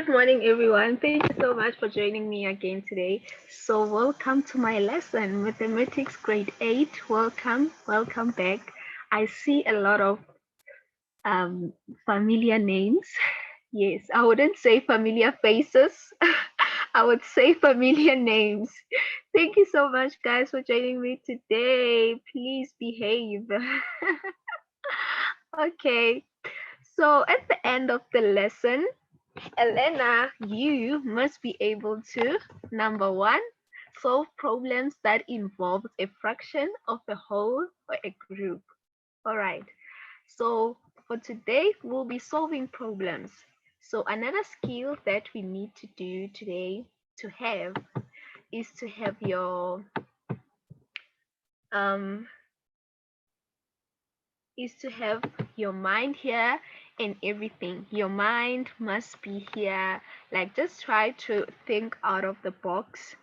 Good morning, everyone. Thank you so much for joining me again today. So, welcome to my lesson, Mathematics Grade 8. Welcome back. I see a lot of um, familiar names. Yes, I wouldn't say familiar faces. I would say familiar names. Thank you so much, guys, for joining me today. Please behave. Okay, so at the end of the lesson, Elena, you must be able to, number one, solve problems that involve a fraction of a whole or a group. All right. So for today, we'll be solving problems. So another skill that we need to do today to have is to have um your mind here and everything. Your mind must be here. Like, just try to think out of the box,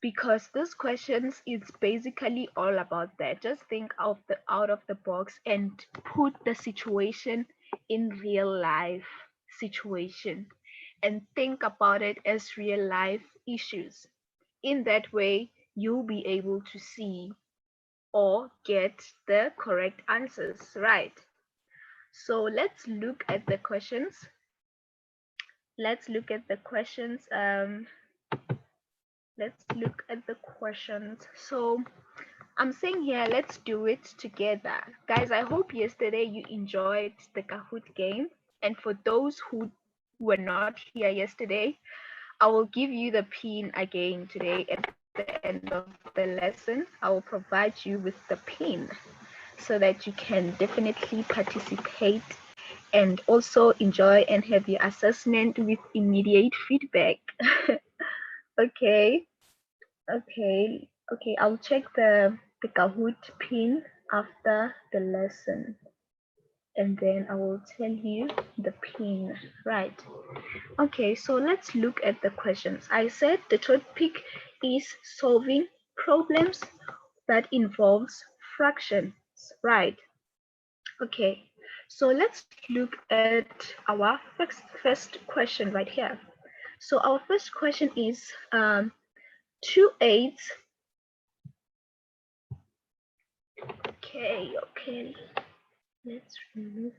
because this questions is basically all about that. Just think out of the box and put the situation in real life situation, and think about it as real life issues. In that way, you'll be able to see or get the correct answers, right? So let's look at the questions. Let's look at the questions. Let's look at the questions. So I'm saying here, let's do it together. Guys, I hope yesterday you enjoyed the Kahoot game. And for those who were not here yesterday, I will give you the pin again today at the end of the lesson. I will provide you with the pin so that you can definitely participate and also enjoy and have your assessment with immediate feedback. Okay, okay, I'll check the Kahoot pin after the lesson, and then I will tell you the pin, right? Okay, so let's look at the questions. I said the topic is solving problems that involves fractions, right? Okay, so let's look at our first question right here. So our first question is 2/8. Okay, let's remove.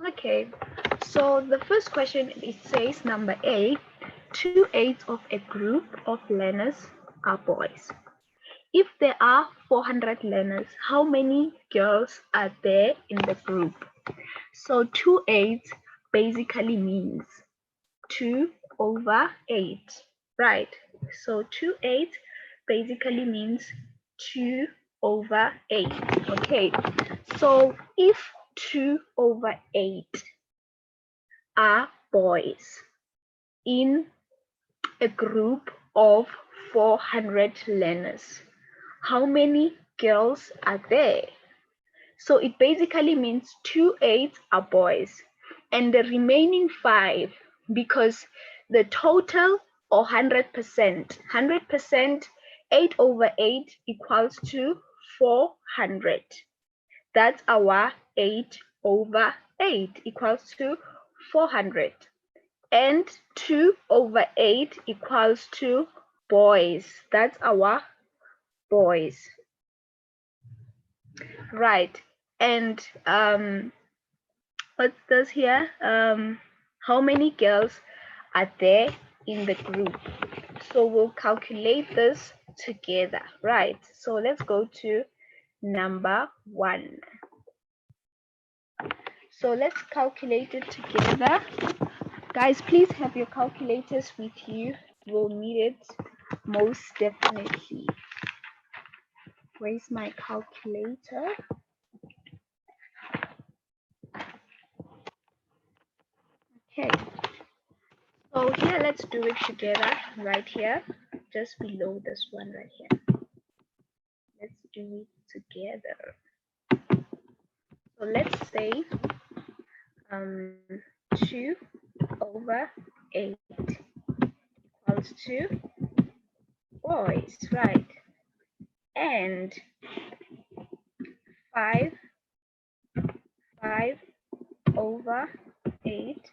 Okay, so the first question, it says number A, 2/8 of a group of learners are boys. If there are 400 learners, how many girls are there in the group? So 2/8 basically means 2/8, right? So 2/8 basically means 2/8. Okay, so if 2/8 are boys in a group of 400 learners, how many girls are there? So it basically means 2/8 are boys, and the remaining 5, because the total, or 100%, 8/8 equals to 400. That's our 8/8 equals to 400. And 2/8 equals to boys. That's our boys. Right. And what's this here? How many girls are there in the group? So we'll calculate this together, right? So let's go to number 1. So let's calculate it together. Guys, please have your calculators with you. We'll need it most definitely. Where's my calculator? Okay, so here, let's do it together right here, just below this one right here. Let's do it together. So let's say 2/8 equals to boys, right? And 5 over 8,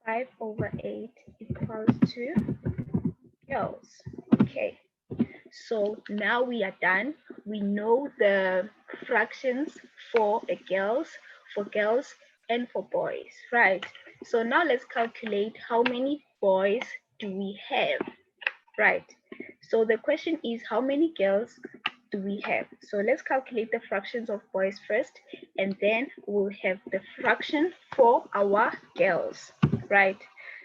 5 over 8 equals to girls. Okay, so now we are done. We know the fractions for girls and for boys, right? So now let's calculate how many boys do we have, right? So the question is, how many girls do we have? So let's calculate the fractions of boys first, and then we'll have the fraction for our girls, right?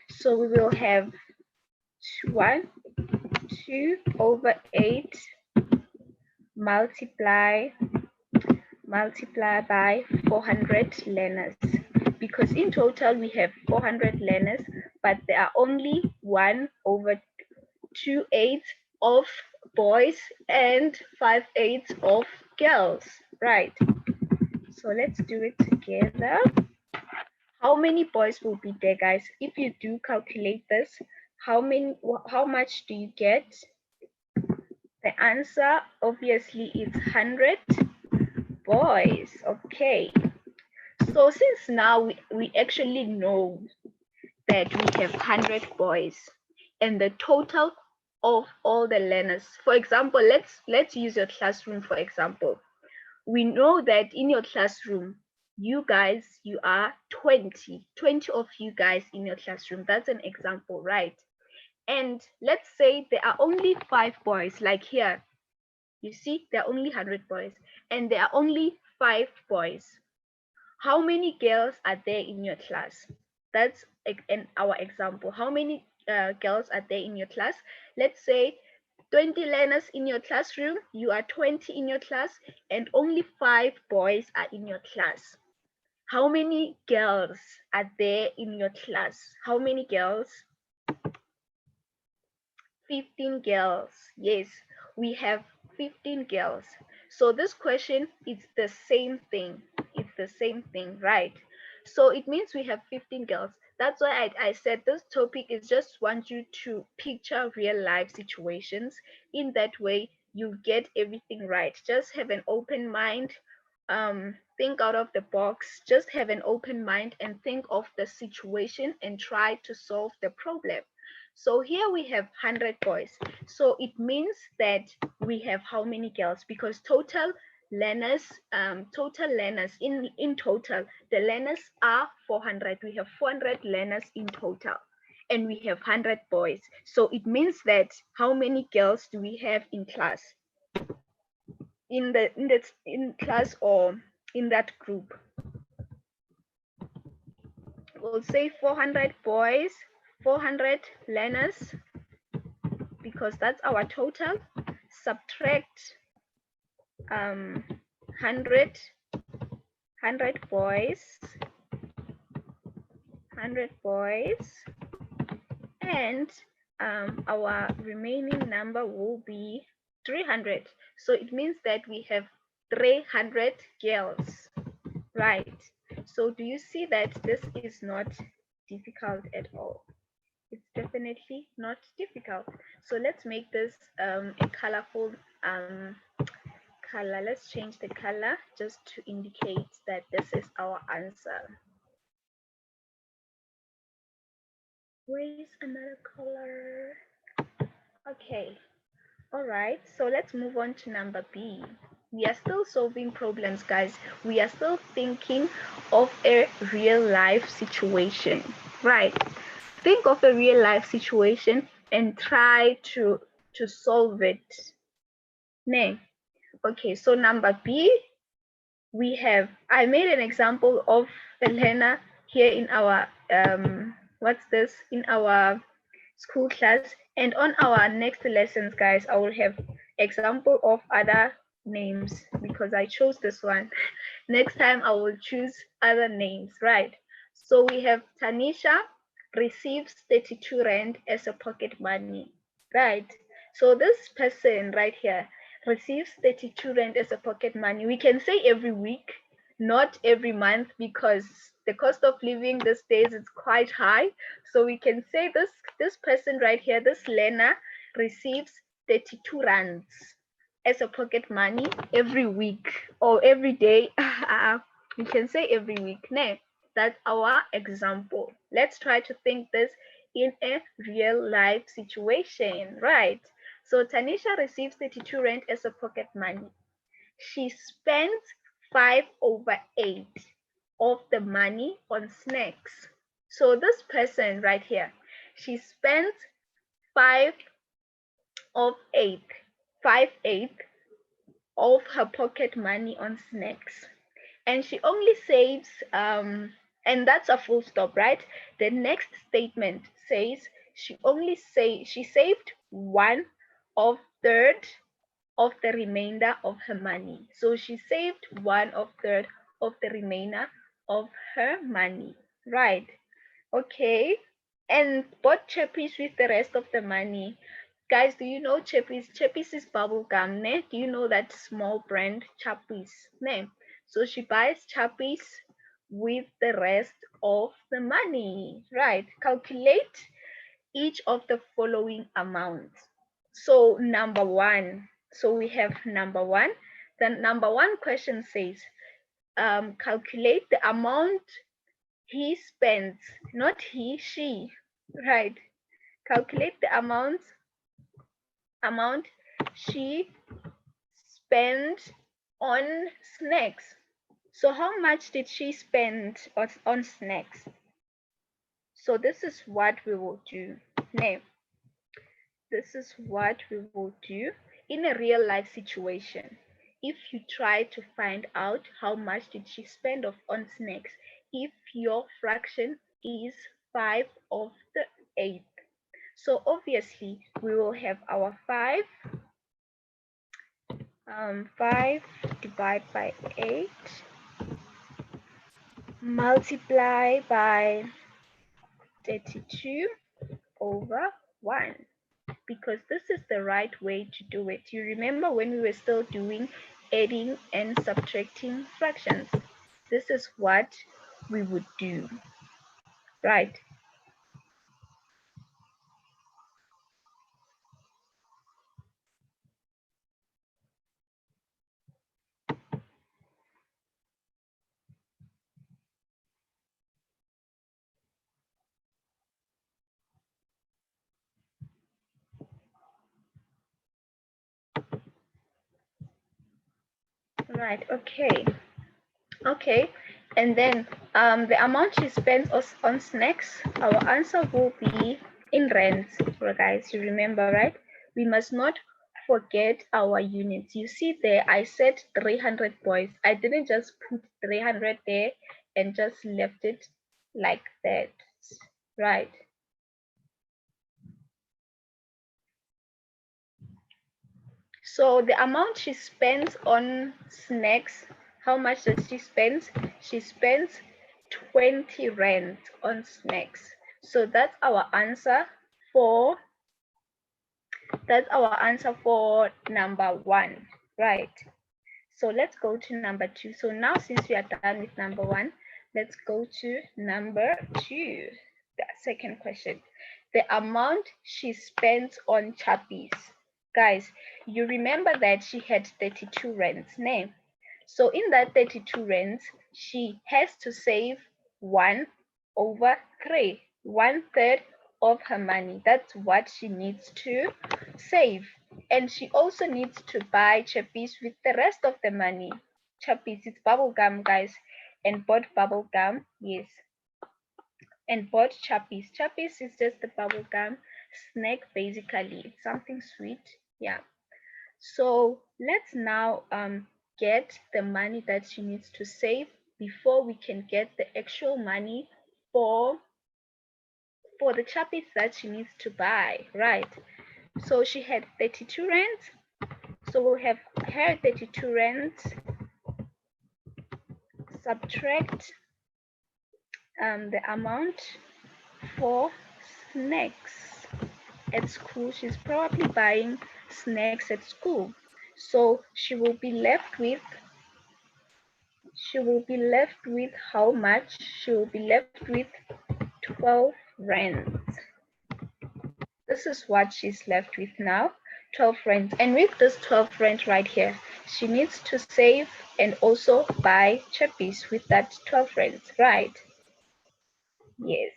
So we will have 2 over 8 multiply by 400 learners, because in total we have 400 learners, but there are only 1 over 2/8 of boys and 5/8 of girls, right? So let's do it together. How many boys will be there, guys? If you do calculate this, how much do you get? The answer obviously is 100 boys. Okay, so since now we actually know that we have 100 boys and the total of all the learners, for example, let's use your classroom for example. We know that in your classroom, you are 20 of you guys in your classroom. That's an example, right? And let's say there are only 5 boys, like here. You see, there are only 100 boys and there are only 5 boys. How many girls are there in your class? That's our example. How many girls are there in your class? Let's say 20 learners in your classroom, you are 20 in your class, and only 5 boys are in your class. How many girls are there in your class? How many girls? 15 girls. Yes, we have 15 girls. So this question is the same thing. It's the same thing, right? So it means we have 15 girls. That's why I said this topic is just want you to picture real life situations. In that way, you get everything right. Just have an open mind. Think out of the box. Just have an open mind and think of the situation and try to solve the problem. So here we have 100 boys. So it means that we have how many girls? Because total learners in total, the learners are 400. We have 400 learners in total, and we have 100 boys. So it means that how many girls do we have in class? In class or in that group? We'll say 400 boys, 400 learners, because that's our total. Subtract 100 boys, 100 boys, and our remaining number will be 300. So it means that we have 300 girls, right? So do you see that this is not difficult at all? It's definitely not difficult. So let's make this a colorful color. Let's change the color just to indicate that this is our answer. Where is another color? Okay, all right, so let's move on to number B. We are still solving problems, guys. We are still thinking of a real life situation, right? Think of a real life situation and try to solve it. Nay. Okay, so number B, I made an example of Elena here in our in our school class, and on our next lessons, guys, I will have example of other names because I chose this one. Next time I will choose other names, right? So we have Tanisha receives 32 rand as a pocket money, right? So this person right here receives 32 rand as a pocket money. We can say every week, not every month, because the cost of living these days is quite high. So we can say this person right here, this learner, receives 32 rands as a pocket money every week or every day. You can say every week. Nah, that's our example. Let's try to think this in a real life situation, right? So Tanisha receives 32 rand as a pocket money. She spends 5/8 of the money on snacks. So this person right here, she spends 5 of 8, 5/8 of her pocket money on snacks, and she only saves and that's a full stop, right? The next statement says she saved 1/3 of the remainder of her money. So she saved 1/3 of the remainder of her money, right? Okay, and bought Chappies with the rest of the money. Guys, do you know Chappies? Chappies is bubble gum, ne? Do you know that small brand Chappies, ne? So she buys Chappies with the rest of the money, right? Calculate each of the following amounts. So number one, so we have number one. The number one question says, calculate the amount he spends, not he, she, right? Calculate the amount she spent on snacks. So how much did she spend on snacks? So this is what we will do. Now, this is what we will do in a real life situation. If you try to find out how much did she spend on snacks, if your fraction is 5/8. So obviously we will have our 5 divided by 8 multiply by 32/1, because this is the right way to do it. You remember when we were still doing adding and subtracting fractions? This is what we would do, right? Right, okay. Okay, and then the amount she spends on snacks, our answer will be in rands, guys. You remember, right? We must not forget our units. You see there, I said 300 boys. I didn't just put 300 there and just left it like that, right? So the amount she spends on snacks, how much does she spend? She spends 20 rand on snacks. So that's our answer for number one, right? So let's go to number two. So now since we are done with number one, let's go to number two. The second question. The amount she spends on chappies. Guys, you remember that she had 32 rands, ne? So in that 32 rands, she has to save 1/3, 1/3 of her money. That's what she needs to save. And she also needs to buy chappies with the rest of the money. Chappies, it's bubble gum, guys, and bought bubble gum, yes, and bought chappies. Chappies is just the bubble gum snack, basically. It's something sweet, yeah. So let's now get the money that she needs to save before we can get the actual money for the chappies that she needs to buy, right? So she had 32 rands. So we'll have her 32 rands subtract the amount for snacks at school. She's probably buying snacks at school. So she will be left with how much? She will be left with 12 rands. This is what she's left with now, 12 rand. And with this 12 rand right here, she needs to save and also buy chappies with that 12 rand, right? Yes.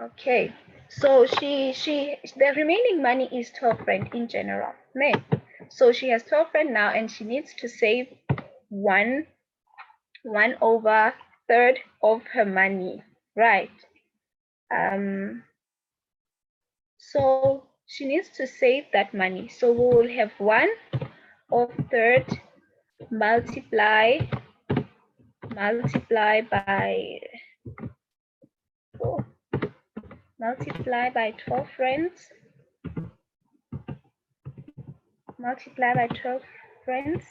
Okay. So the remaining money is 12 rand in general. Ne? So she has 12 rand now and she needs to save one over third of her money, right? So she needs to save that money. So we will have 1 of third multiply by 4, multiply by 12 rands, multiply by 12 rands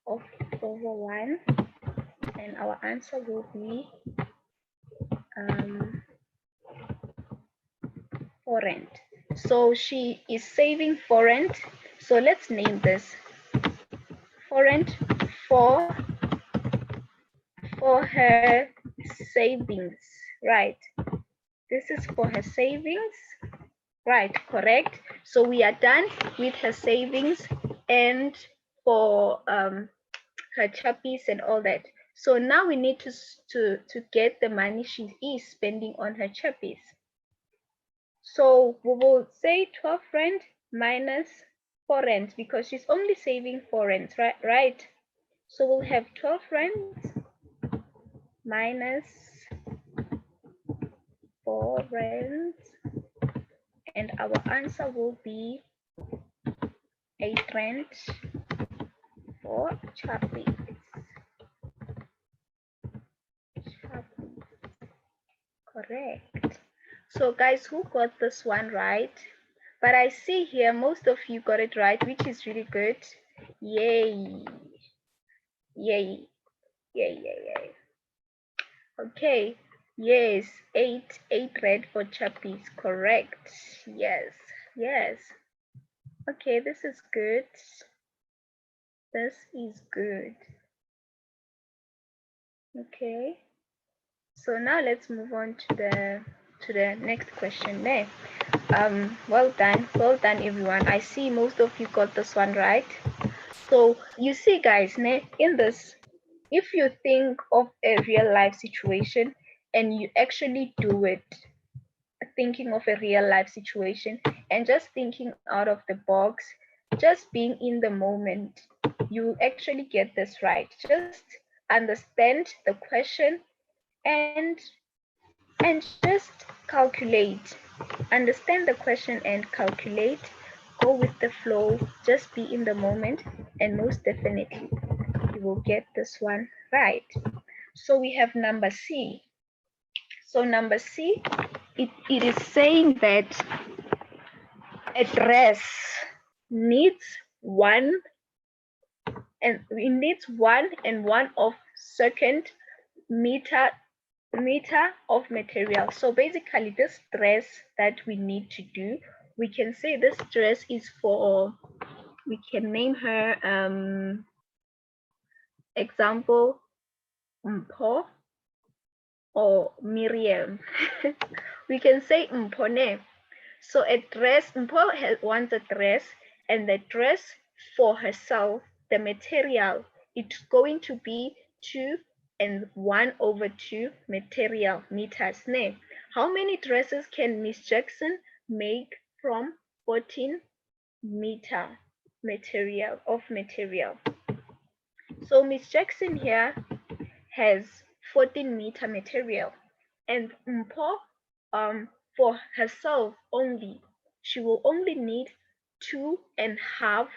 of over 1, and our answer will be 4 rand. So she is saving 4 rand. So let's name this 4 rand for her savings, right? This is for her savings, right? Correct. So we are done with her savings and for her chappies and all that. So now we need to get the money she is spending on her chappies. So we will say 12 rand minus 4 rand because she's only saving 4 rand, right? So we'll have 12 rand minus 4 rand, and our answer will be 8 rand for chappies. Correct. So guys, who got this one right? But I see here most of you got it right, which is really good. Yay. Yay. Yay, yay, yay. Okay. Yes, 8 red for chappies. Correct. Yes. Yes. Okay, this is good. This is good. Okay. So now let's move on to the next question there. Well done everyone. I see most of you got this one right. So you see guys, in this, if you think of a real life situation and you actually do it, thinking of a real life situation and just thinking out of the box, just being in the moment, you actually get this right. Just understand the question and just calculate. Understand the question and calculate. Go with the flow. Just be in the moment, and most definitely you will get this one right. So we have number C. So number C, it is saying that a dress needs one and it needs 1 second meter of material. So basically this dress that we need to do, we can say this dress is for, we can name her example Mpho or Miriam. We can say Mpone. So a dress, Mpho wants a dress, and the dress for herself, the material, it's going to be 2 and 1/2 material meters. Now, how many dresses can Miss Jackson make from 14 meter material? So Miss Jackson here has 14 meter material, and Mpho, for herself only, she will only need 2.5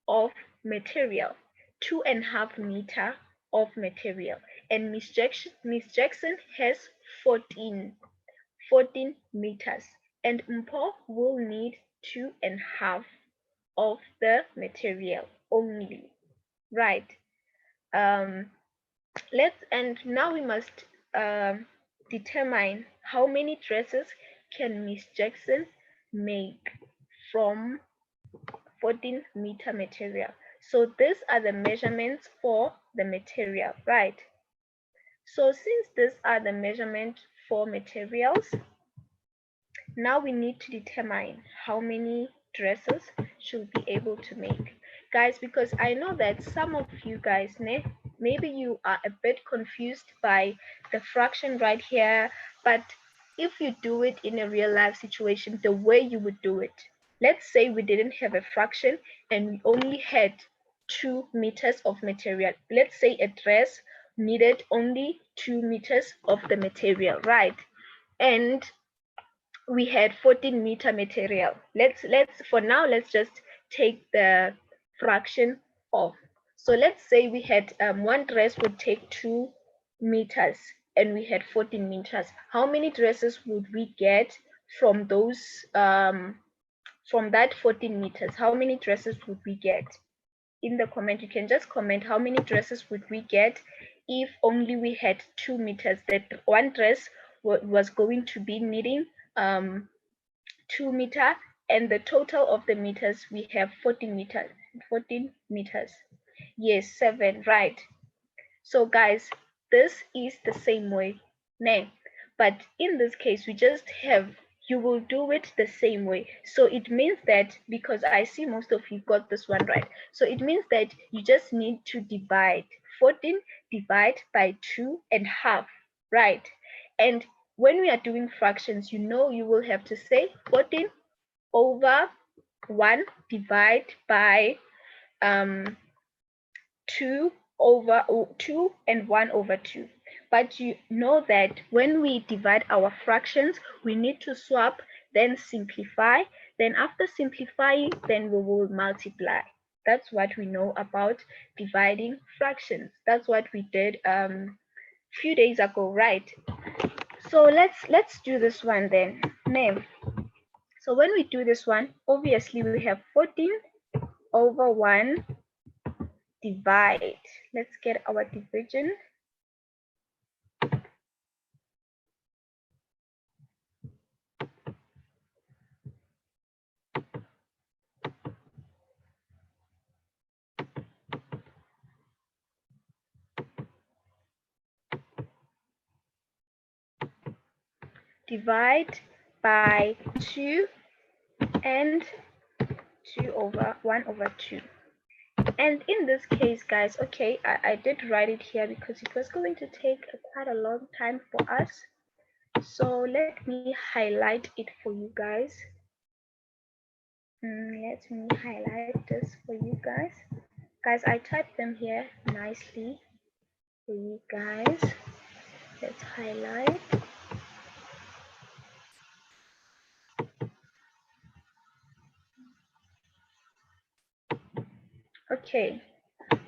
of material, 2.5 meter of material, and Miss Jackson has 14 meters, and Mpho will need 2.5 of the material only, right? And now we must determine how many dresses can Miss Jackson make from 14 meter material. So these are the measurements for the material, right? So since these are the measurements for materials, now we need to determine how many dresses should be able to make. Guys, because I know that some of you guys, maybe you are a bit confused by the fraction right here, but if you do it in a real life situation, the way you would do it, let's say we didn't have a fraction and we only had 2 meters of material. Let's say a dress needed only 2 meters of the material, right? And we had 14-meter material. Let's for now, let's just take the fraction off. So let's say we had one dress would take 2 meters and we had 14 meters. How many dresses would we get from those from that 14 meters? How many dresses would we get? In the comment, you can just comment how many dresses would we get if only we had 2 meters. That one dress was going to be needing 2 meter, and the total of the meters we have 14 meters. 14 meters. Yes, 7, right? So guys, this is the same way. Nay, but in this case, we just have, you will do it the same way. So it means that, because I see most of you got this one right, so it means that you just need to divide 14 divide by 2 and half, right? And when we are doing fractions, you know, you will have to say 14 over 1 divide by 2 over 2 and 1 over 2. But you know that when we divide our fractions, we need to swap, then simplify. Then after simplifying, then we will multiply. That's what we know about dividing fractions. That's what we did few days ago, right? So let's do this one then. Name. So when we do this one, obviously we have 14 over 1 divide. Let's get our division. Divide by 2 and 2 over 1 over 2. And in this case, guys, okay, I did write it here because it was going to take quite a long time for us. So let me highlight it for you guys. Let me highlight this for you guys. Guys, I typed them here nicely for you guys. Let's highlight.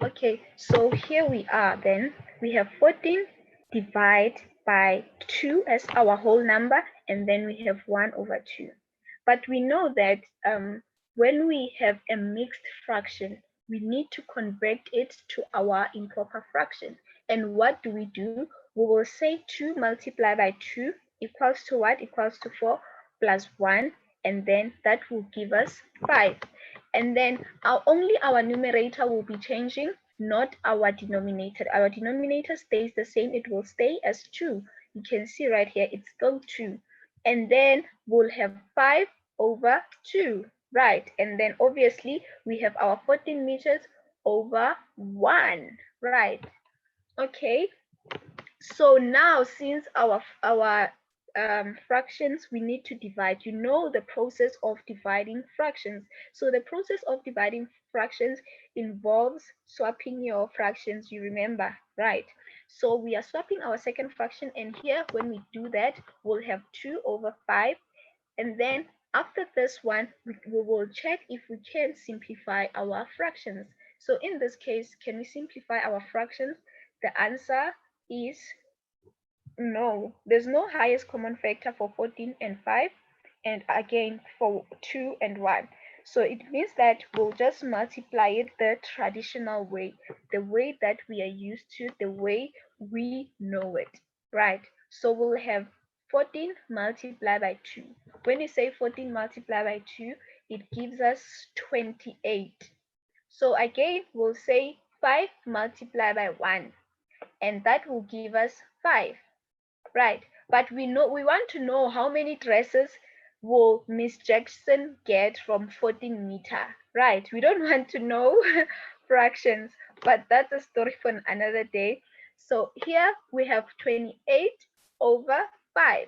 Okay, so here we are then. We have 14 divide by 2 as our whole number, and then we have 1 over 2. But we know that when we have a mixed fraction, we need to convert it to our improper fraction. And what do? We will say 2 multiplied by 2 equals to what? Equals to 4 plus 1, and then that will give us 5. And then only our numerator will be changing, not our denominator. Our denominator stays the same. It will stay as 2. You can see right here, it's still 2. And then we'll have 5 over 2, right? And then obviously we have our 14 meters over 1, right? Okay, so now since our fractions, we need to divide. You know the process of dividing fractions. So the process of dividing fractions involves swapping your fractions, you remember, right? So we are swapping our second fraction, and here when we do that, we'll have 2 over 5. And then after this one, we will check if we can simplify our fractions. So in this case, can we simplify our fractions? The answer is no. There's no highest common factor for 14 and 5, and again for 2 and 1. So it means that we'll just multiply it the traditional way, the way that we are used to, the way we know it, right? So we'll have 14 multiplied by 2. When you say 14 multiplied by 2, it gives us 28. So again, we'll say 5 multiplied by 1, and that will give us 5, right? But we want to know how many dresses will Miss Jackson get from 14-meter, right? We don't want to know fractions, but that's a story for another day. So here we have 28 over 5.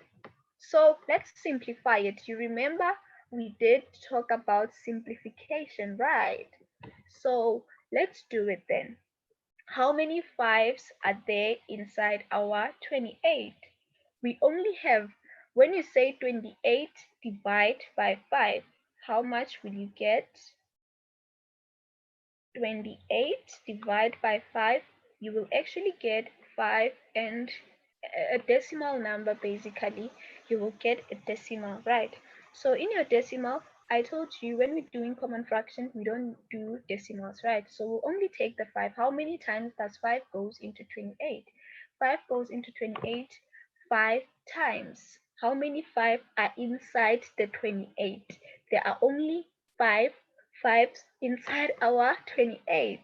So let's simplify it. You remember we did talk about simplification, right? So let's do it then. How many 5s are there inside our 28? We only have, when you say 28 divide by 5, how much will you get? 28 divided by 5, you will actually get 5 and a decimal number. Basically, you will get a decimal, right? So in your decimal, I told you when we're doing common fractions, we don't do decimals, right? So we'll only take the 5. How many times does 5 goes into 28? 5 goes into 28 5 times. How many 5 are inside the 28? There are only 5 5s inside our 28.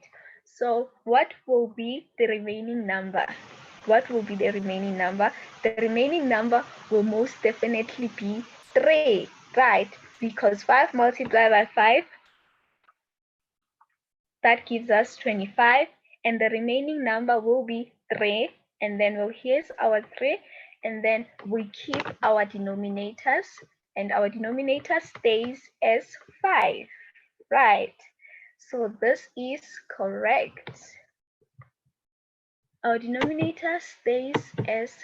So what will be the remaining number? What will be the remaining number? The remaining number will most definitely be 3, right? Because 5 multiplied by 5, that gives us 25, and the remaining number will be 3, and then here's our 3, and then we keep our denominators, and our denominator stays as 5, right? So this is correct. Our denominator stays as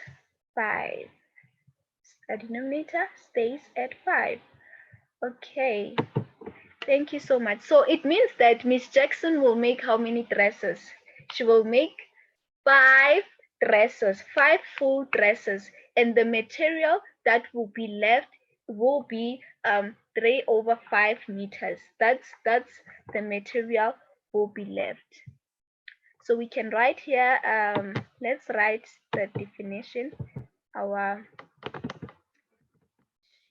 5. The denominator stays at 5. Okay, thank you so much. So it means that Miss Jackson will make how many dresses? She will make 5 dresses, 5 full dresses, and the material that will be left will be 3 over 5 meters. That's the material will be left. So we can write here, let's write the definition.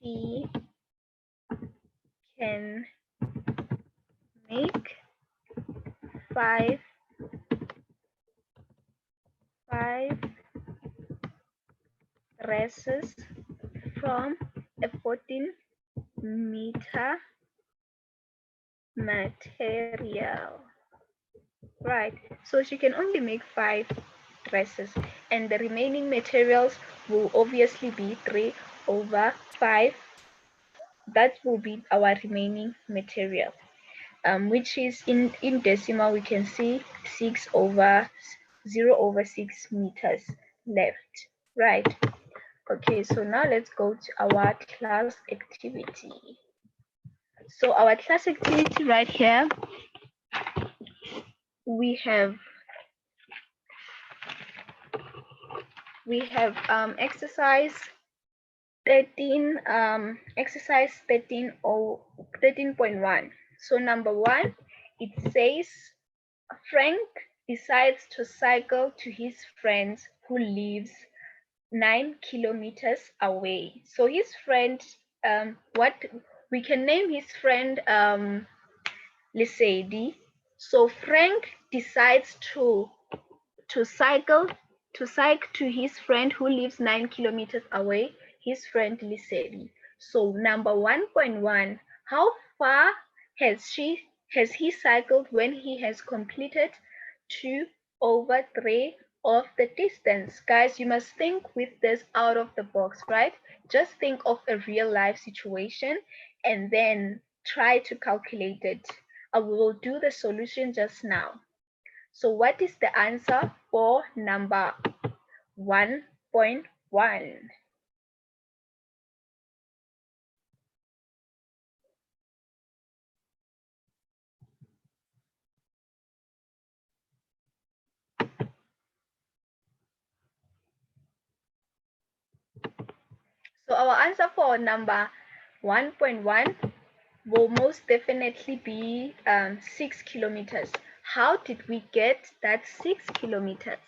She can make 5 dresses from a 14-meter material, right? So she can only make 5 dresses, and the remaining materials will obviously be 3 over 5. That will be our remaining material, which is in decimal, we can see 0 over 6 meters left, right? Okay, so now let's go to our class activity. So our class activity right here, we have exercise 13, exercise 13 or 13.1. So number 1, it says Frank decides to cycle to his friends who lives 9 kilometers away. So his friend, what we can name his friend Lesedi. So Frank decides to cycle to his friend who lives 9 kilometers away, his friend Lesedi. So number 1.1, how far has he cycled when he has completed 2 over 3 of the distance? Guys, you must think with this out of the box, right? Just think of a real life situation and then try to calculate it. I will do the solution just now. So what is the answer for number 1.1? So our answer for number 1.1 will most definitely be 6 kilometers. How did we get that 6 kilometers?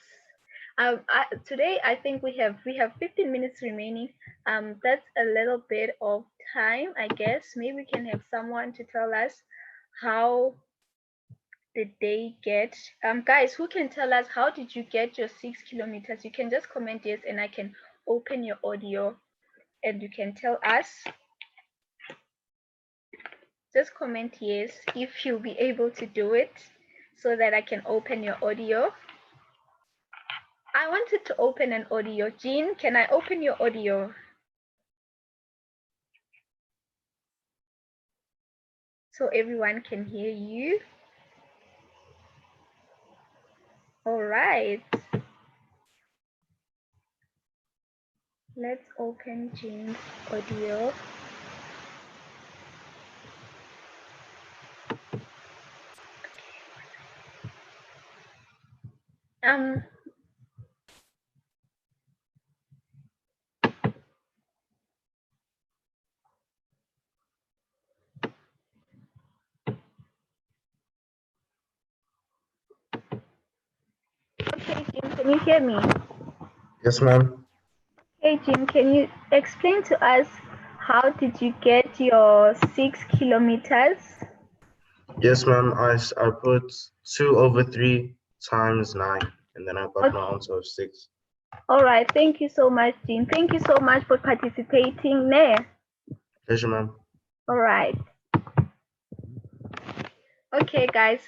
Today I think we have 15 minutes remaining. That's a little bit of time, I guess. Maybe we can have someone to tell us how did they get. Guys, who can tell us how did you get your 6 kilometers? You can just comment yes, and I can open your audio, and you can tell us. Just comment yes if you'll be able to do it, so that I can open your audio. I wanted to open an audio. Jean, can I open your audio? So everyone can hear you. All right. Let's open Jean's audio. Okay, Jean, can you hear me? Yes, ma'am. Hey, Jean, can you explain to us how did you get your 6 kilometers? Yes, ma'am. I put 2/3 times 9, and then I got my answer of 6. All right. Thank you so much, Jean. Thank you so much for participating there. Pleasure, ma'am. All right. Okay, guys.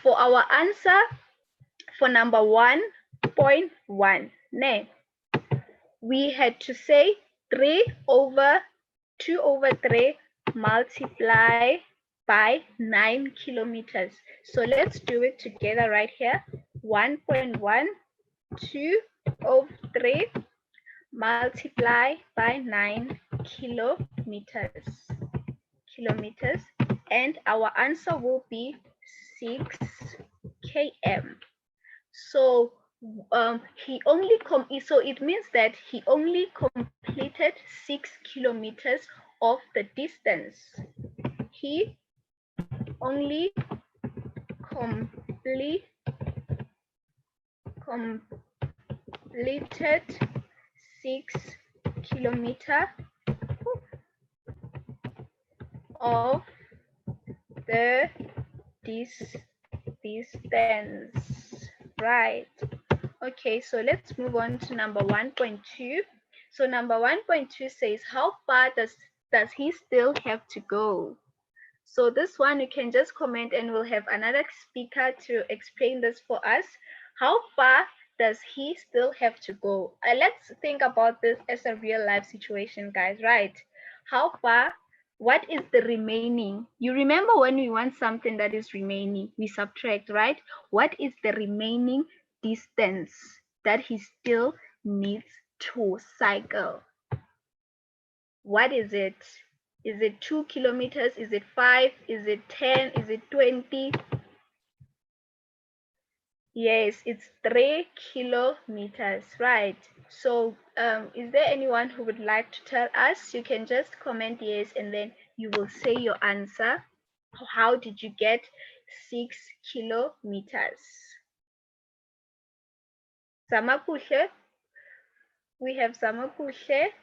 For our answer for number 1.1, we had to say 2/3 multiply by 9 kilometers. So let's do it together right here. 1.1, 2/3 multiply by 9 kilometers, and our answer will be 6 km. So so it means that he only completed 6 kilometers of the distance. He only completed 6 kilometers of the distance, right? Okay, so let's move on to number 1.2. So number 1.2 says, how far does he still have to go? So this one you can just comment, and we'll have another speaker to explain this for us. How far does he still have to go? Let's think about this as a real life situation, guys, right? How far? What is the remaining? You remember when we want something that is remaining, we subtract, right? What is the remaining distance that he still needs to cycle? What is it? Is it 2 kilometers? Is it 5? Is it 10? Is it 20? Yes, it's 3 kilometers, right? So is there anyone who would like to tell us? You can just comment yes, and then you will say your answer. How did you get 6 kilometers? Samakuhle? We have Samakuhle.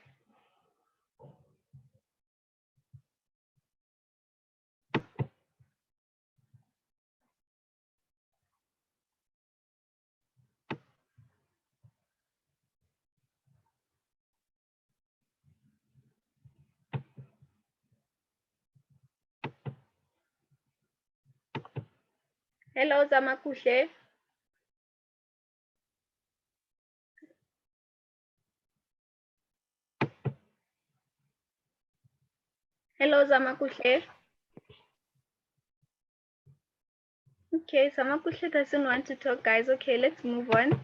Hello, Zamakuhle. Hello, Zamakuhle. Okay, Samakuhle doesn't want to talk, guys. Okay, let's move on.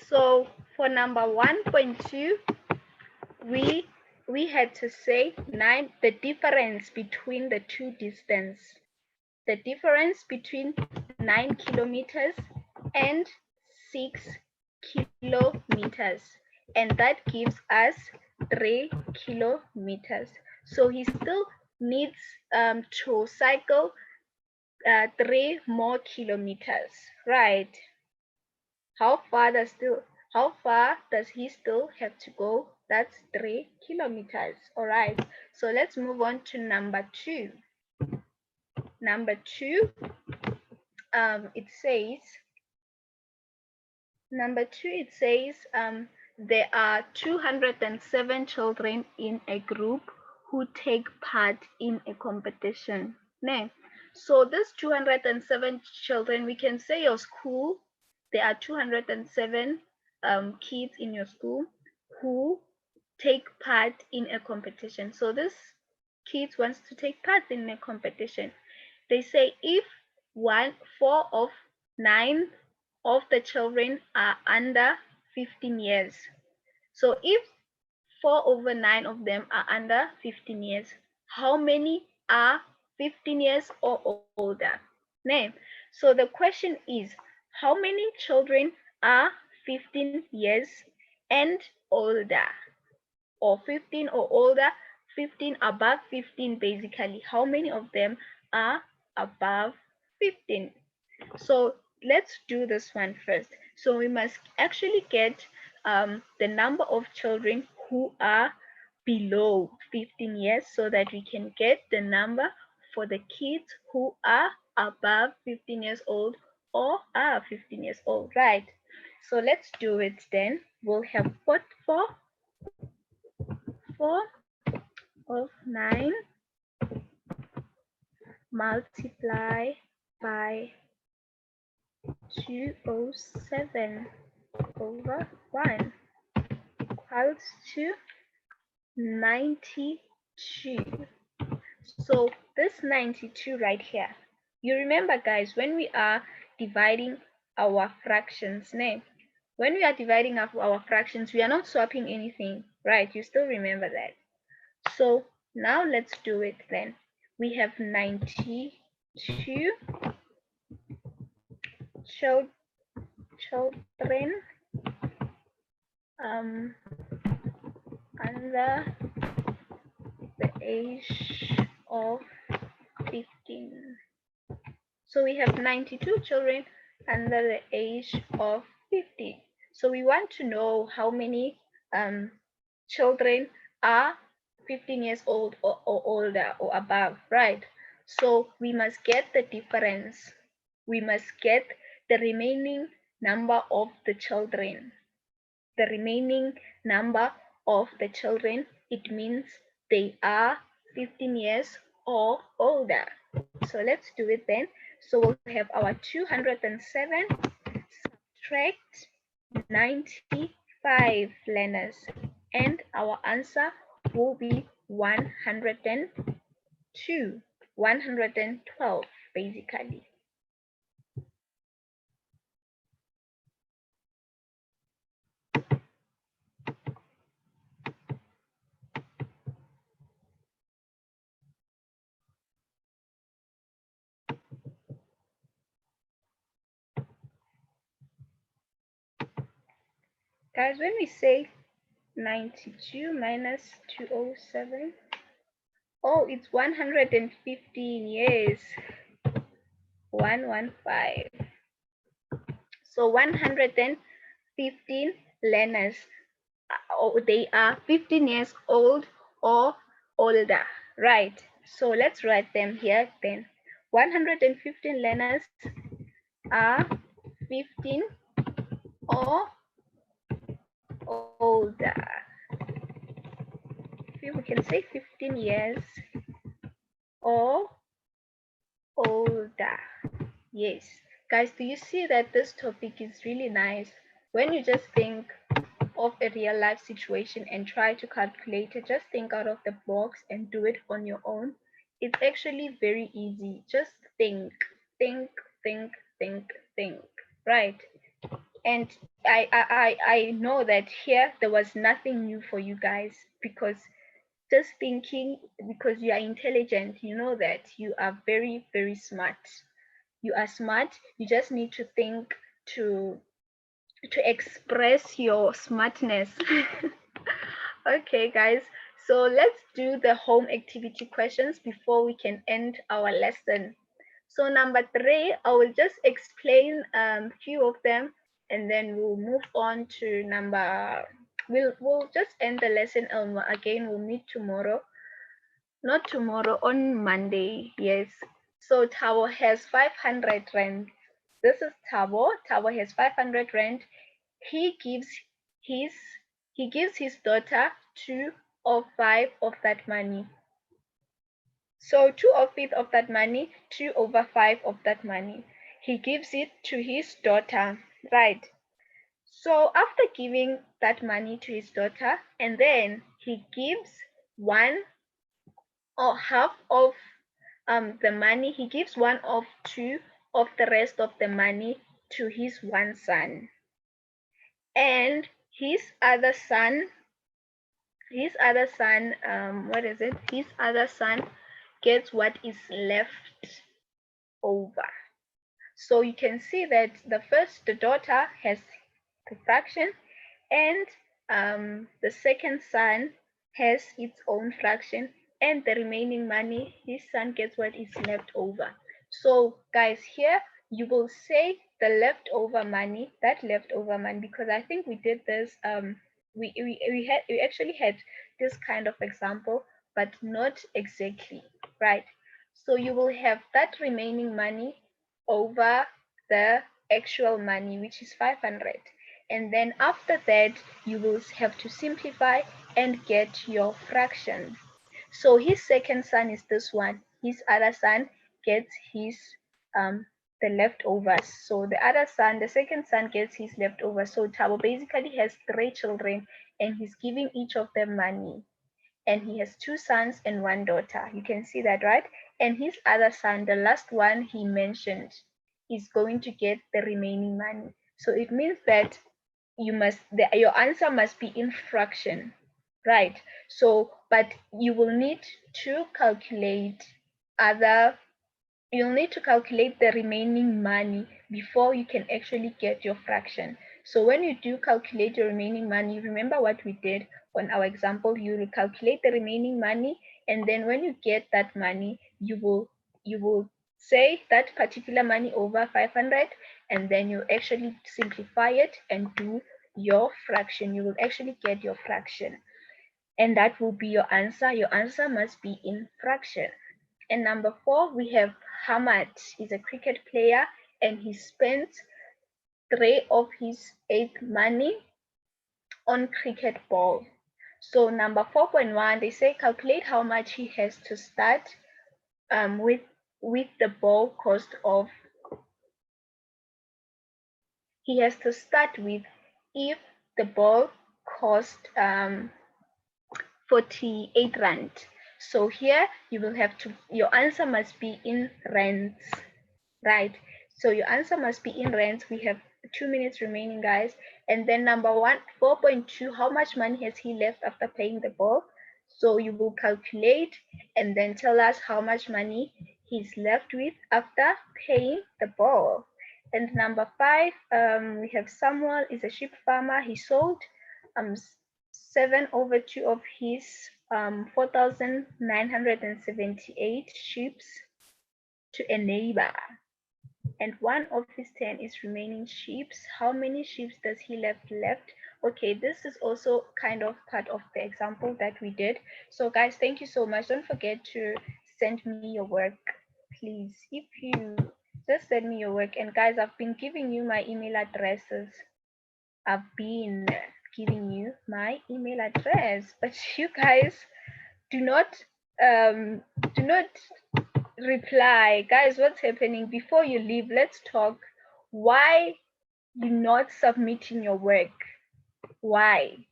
So for number 1.2, we had to say the difference between the two distance. The difference between 9 kilometers and 6 kilometers. And that gives us 3 kilometers. So he still needs to cycle 3 more kilometers, right? How far does he still have to go? That's 3 kilometers. All right. So let's move on to number 2. Number 2, it says, there are 207 children in a group who take part in a competition. Ne? So this 207 children, we can say your school, there are 207 kids in your school who take part in a competition. So this kids wants to take part in a competition. They say if 4 of 9 of the children are under 15 years. So if 4 over 9 of them are under 15 years, how many are 15 years or older? Name. So the question is, how many children are 15 years and older? Or 15 or older, 15 above 15 basically. How many of them are above 15? So let's do this one first. So we must actually get the number of children who are below 15 years so that we can get the number for the kids who are above 15 years old or are 15 years old, right? So let's do it then. We'll have 4 of 9 multiply by 207 over 1 equals to 92. So this 92 right here, you remember guys, when we are dividing our fractions, when we are dividing up our fractions, we are not swapping anything, right? You still remember that. So now let's do it then. We have 92 children under the age of 15. So we have 92 children under the age of 15. So we want to know how many children are 15 years old or older or above, right? So we must get the difference. We must get the remaining number of the children. The remaining number of the children, it means they are 15 years or older. So let's do it then. So we'll have our 207 subtract 95 learners, and our answer will be 102, 112 basically. Guys, when we say 92 minus 207, oh, it's 115 years. 115. So 115 learners, they are 15 years old or older, right? So let's write them here then. 115 learners are 15 or older. We can say 15 years or older. Yes. Guys, do you see that this topic is really nice? When you just think of a real life situation and try to calculate it, just think out of the box and do it on your own. It's actually very easy. Just think, think, think, think, think, right? And I know that here there was nothing new for you guys, because just thinking, because you are intelligent, you know that you are very, very smart. You are smart. You just need to think to express your smartness. Okay, guys. So let's do the home activity questions before we can end our lesson. So number 3, I will just explain few of them, and then we'll move on to number. We'll just end the lesson. Again, we'll meet tomorrow. Not tomorrow, on Monday. Yes. So Tabo has 500 rand. This is Tabo. Tabo has 500 rand. He gives his he gives his daughter 2/5 of that money. So 2/5 of that money, 2/5 of that money. He gives it to his daughter, right? So after giving that money to his daughter, and then he gives one or half of the money, he gives one of two of the rest of the money to his one son. And his other son, what is it? His other son gets what is left over. So you can see that the daughter has the fraction, and the second son has its own fraction, and the remaining money, his son gets what is left over. So guys, here you will say the leftover money, because I think we did this, we actually had this kind of example, but not exactly, right? So you will have that remaining money over the actual money, which is 500. And then after that, you will have to simplify and get your fraction. So his second son is this one. His other son gets his the leftovers. So the second son gets his leftovers. So Tabo basically has 3 children, and he's giving each of them money. And he has 2 sons and 1 daughter. You can see that, right? And his other son, the last one he mentioned, is going to get the remaining money. So it means that your answer must be in fraction, right? So but you will need to calculate other you'll need to calculate the remaining money before you can actually get your fraction. So when you do calculate your remaining money, remember what we did on our example. You will calculate the remaining money, and then when you get that money, you will say that particular money over 500, and then you actually simplify it and do your fraction. You will actually get your fraction, and that will be your answer. Your answer must be in fraction. And number 4, we have Hamad. He's a cricket player, and he spent 3 of his 8 money on cricket ball. So number 4.1, they say calculate how much he has to start with the ball cost of he has to start with if the ball cost 48 rand. So here you will have to, your answer must be in rands, right? So your answer must be in rands. We have 2 minutes remaining, guys. And then number 4.2, how much money has he left after paying the ball? So you will calculate and then tell us how much money he's left with after paying the ball. And number 5, we have Samuel is a sheep farmer. He sold 7/2 of his 4,978 sheep to a neighbor, and 1 of his 10 is remaining sheep. How many sheep does he left? Okay, this is also kind of part of the example that we did. So guys, thank you so much. Don't forget to send me your work, please. If you just send me your work. And guys, I've been giving you my email addresses. I've been giving you my email address, but you guys do not reply. Guys, what's happening? Before you leave, let's talk. Why you not submitting your work? Why?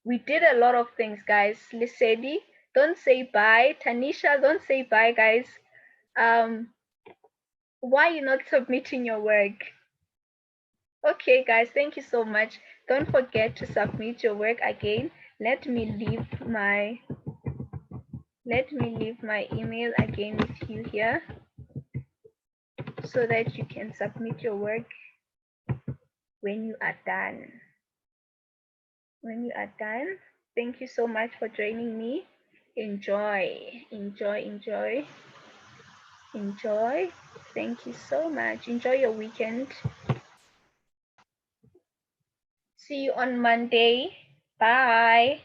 We did a lot of things, guys. Lisedi, don't say bye. Tanisha, don't say bye, guys. Why you not submitting your work? Okay, guys, thank you so much. Don't forget to submit your work again. Let me leave my email again with you here so that you can submit your work when you are done. Thank you so much for joining me. Enjoy. Enjoy. Thank you so much. Enjoy your weekend. See you on Monday. Bye.